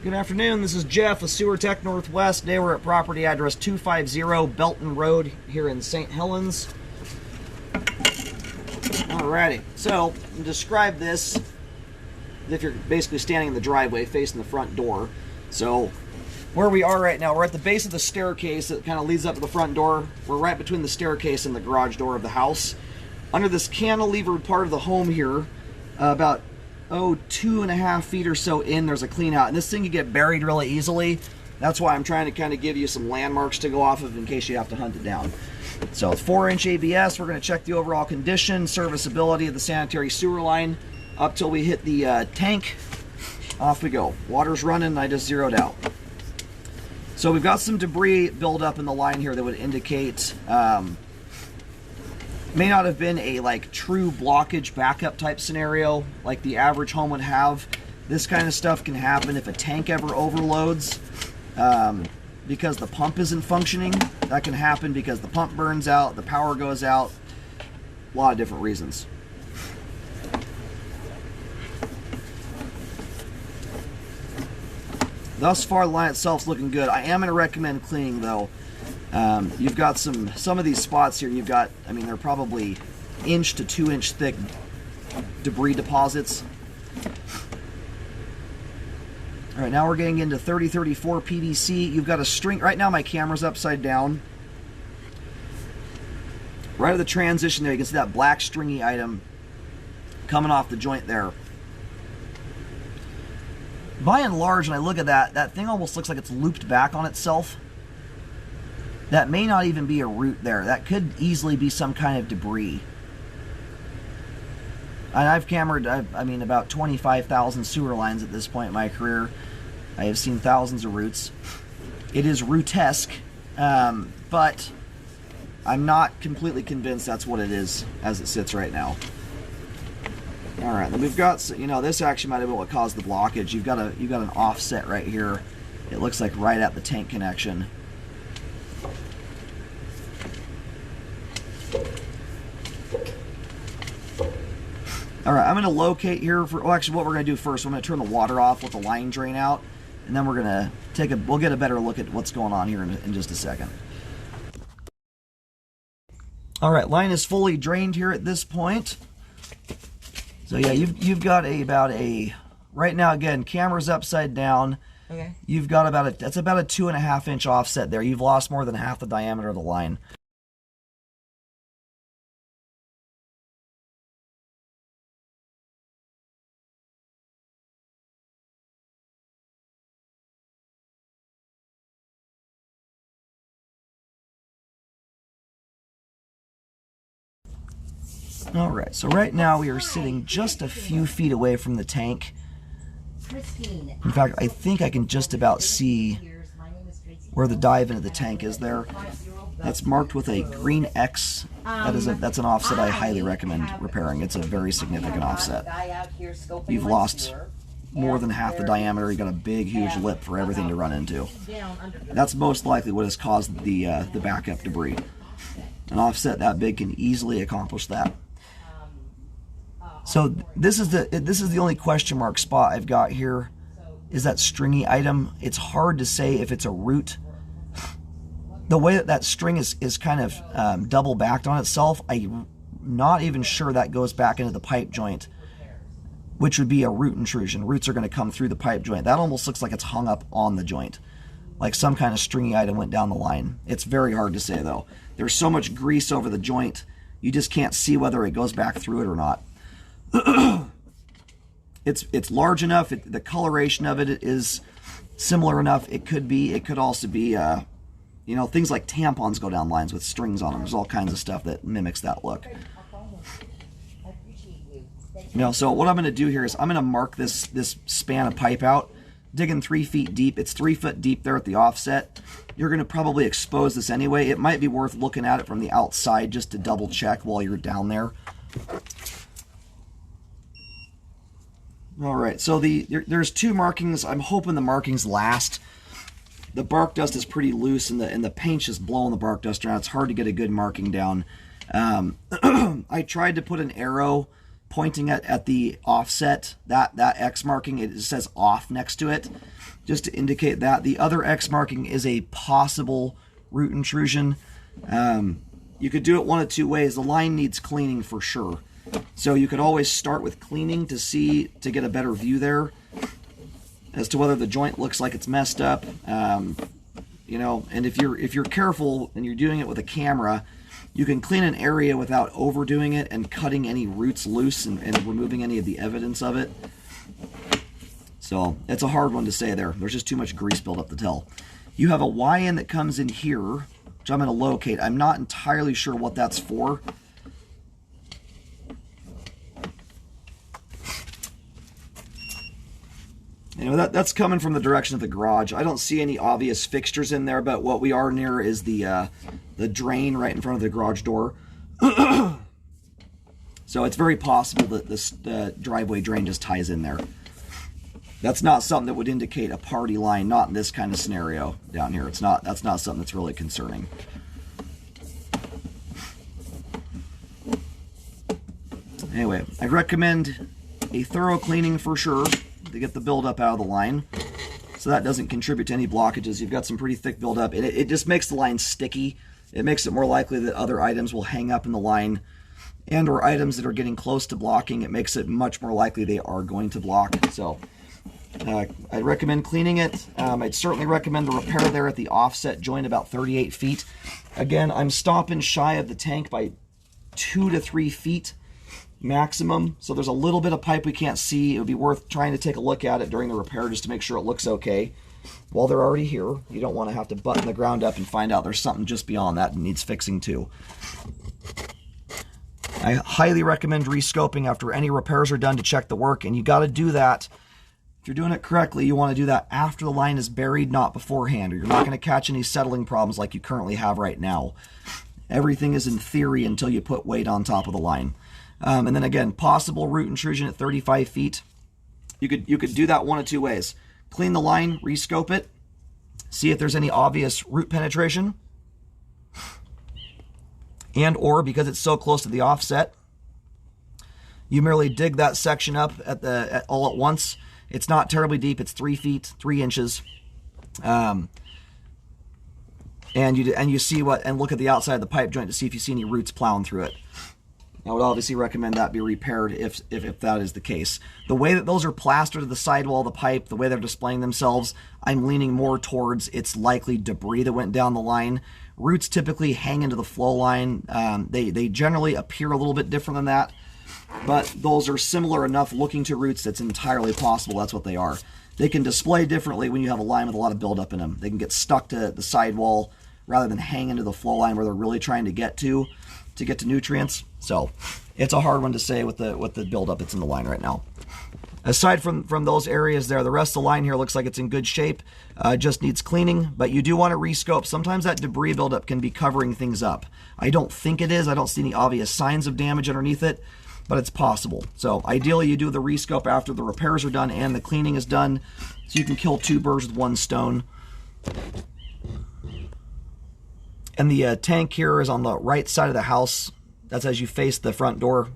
Good afternoon, this is Jeff with Sewer Tech Northwest. Today we're at property address 250 Belton Road here in St. Helens. Alrighty, so to describe this, if you're basically standing in the driveway facing the front door. So where we are right now, we're at the base of the staircase that kind of leads up to the front door. We're right between the staircase and the garage door of the house. Under this cantilevered part of the home here, about 2.5 feet or so in, there's a clean out, and this thing can get buried really easily. That's why I'm trying to kind of give you some landmarks to go off of in case you have to hunt it down. So it's 4-inch ABS. We're going to check the overall condition, serviceability of the sanitary sewer line up till we hit the tank. Off we go. Water's running. I just zeroed out. So we've got some debris build up in the line here that would indicate may not have been a true blockage backup type scenario like the average home would have. This kind of stuff can happen if a tank ever overloads because the pump isn't functioning. That can happen because the pump burns out, the power goes out, a lot of different reasons. Thus far, the line itself's looking good. I am going to recommend cleaning though. You've got some of these spots here, you've got, I mean, they're probably 1 to 2 inch thick debris deposits. All right, now we're getting into 3034 PVC. You've got a string, right now my camera's upside down. Right at the transition there, you can see that black stringy item coming off the joint there. By and large, when I look at that thing almost looks like it's looped back on itself. That may not even be a root there. That could easily be some kind of debris. And I've cambered, I mean, about 25,000 sewer lines at this point in my career. I have seen thousands of roots. It is rootesque, but I'm not completely convinced that's what it is as it sits right now. All right, then we've got, you know, this actually might have been what caused the blockage. You've got an offset right here. It looks like right at the tank connection. All right, I'm going to locate here for, well, actually what we're going to do first, I'm going to turn the water off, let the line drain out, and then we're going to we'll get a better look at what's going on here in just a second. All right, line is fully drained here at this point. So yeah, you've got right now again, camera's upside down. Okay. You've got that's about a 2.5 inch offset there. You've lost more than half the diameter of the line. Alright, so right now we are sitting just a few feet away from the tank. In fact, I think I can just about see where the dive into the tank is there. That's marked with a green X. That's an offset I highly recommend repairing. It's a very significant offset. You've lost more than half the diameter. You've got a big, huge lip for everything to run into. That's most likely what has caused the backup debris. An offset that big can easily accomplish that. So this is the only question mark spot I've got here, is that stringy item. It's hard to say if it's a root. The way that string is kind of double backed on itself, I'm not even sure that goes back into the pipe joint, which would be a root intrusion. Roots are going to come through the pipe joint. That almost looks like it's hung up on the joint, like some kind of stringy item went down the line. It's very hard to say though. There's so much grease over the joint, you just can't see whether it goes back through it or not. It's large enough. The coloration of it is similar enough. It could also be, you know, things like tampons go down lines with strings on them. There's all kinds of stuff that mimics that look. You know, so what I'm going to do here is I'm going to mark this span of pipe out, digging 3 feet deep. It's 3 foot deep there at the offset. You're going to probably expose this anyway. It might be worth looking at it from the outside just to double check while you're down there. All right, so there's 2 markings. I'm hoping the markings last. The bark dust is pretty loose, and the paint's just blowing the bark dust around. It's hard to get a good marking down. I tried to put an arrow pointing at the offset, that X marking, it says off next to it, just to indicate that. The other X marking is a possible root intrusion. You could do it one of two ways. The line needs cleaning for sure. So you could always start with cleaning to get a better view there as to whether the joint looks like it's messed up. You know, and if you're careful and you're doing it with a camera, you can clean an area without overdoing it and cutting any roots loose and removing any of the evidence of it. So it's a hard one to say there. There's just too much grease buildup to tell. You have a Y-in that comes in here, which I'm going to locate. I'm not entirely sure what that's for. Anyway, that's coming from the direction of the garage. I don't see any obvious fixtures in there, but what we are near is the drain right in front of the garage door. So it's very possible that this driveway drain just ties in there. That's not something that would indicate a party line, not in this kind of scenario down here. That's not something that's really concerning. Anyway, I recommend a thorough cleaning for sure to get the buildup out of the line, so that doesn't contribute to any blockages. You've got some pretty thick buildup. It just makes the line sticky. It makes it more likely that other items will hang up in the line, and or items that are getting close to blocking, it makes it much more likely they are going to block. So I'd recommend cleaning it. I'd certainly recommend the repair there at the offset joint about 38 feet. Again, I'm stopping shy of the tank by 2 to 3 feet maximum, so there's a little bit of pipe we can't see. It would be worth trying to take a look at it during the repair just to make sure it looks okay. While they're already here, you don't want to have to button the ground up and find out there's something just beyond that that needs fixing too. I highly recommend rescoping after any repairs are done to check the work, and you got to do that. If you're doing it correctly, you want to do that after the line is buried, not beforehand, or you're not going to catch any settling problems like you currently have right now. Everything is in theory until you put weight on top of the line. And then again, possible root intrusion at 35 feet. You could do that one of two ways. Clean the line, rescope it, see if there's any obvious root penetration, and or because it's so close to the offset, you merely dig that section up all at once. It's not terribly deep. It's 3 feet, 3 inches. And you see and look at the outside of the pipe joint to see if you see any roots plowing through it. I would obviously recommend that be repaired if that is the case. The way that those are plastered to the sidewall of the pipe, the way they're displaying themselves, I'm leaning more towards it's likely debris that went down the line. Roots typically hang into the flow line. They generally appear a little bit different than that, but those are similar enough looking to roots that's entirely possible that's what they are. They can display differently when you have a line with a lot of buildup in them. They can get stuck to the sidewall rather than hang into the flow line where they're really trying to get to nutrients. So it's a hard one to say with the buildup that's in the line right now. Aside from those areas there, the rest of the line here looks like it's in good shape. Just needs cleaning, but you do want to rescope. Sometimes that debris buildup can be covering things up. I don't think it is. I don't see any obvious signs of damage underneath it, but it's possible. So ideally you do the rescope after the repairs are done and the cleaning is done, so you can kill 2 birds with 1 stone. And the tank here is on the right side of the house. That's as you face the front door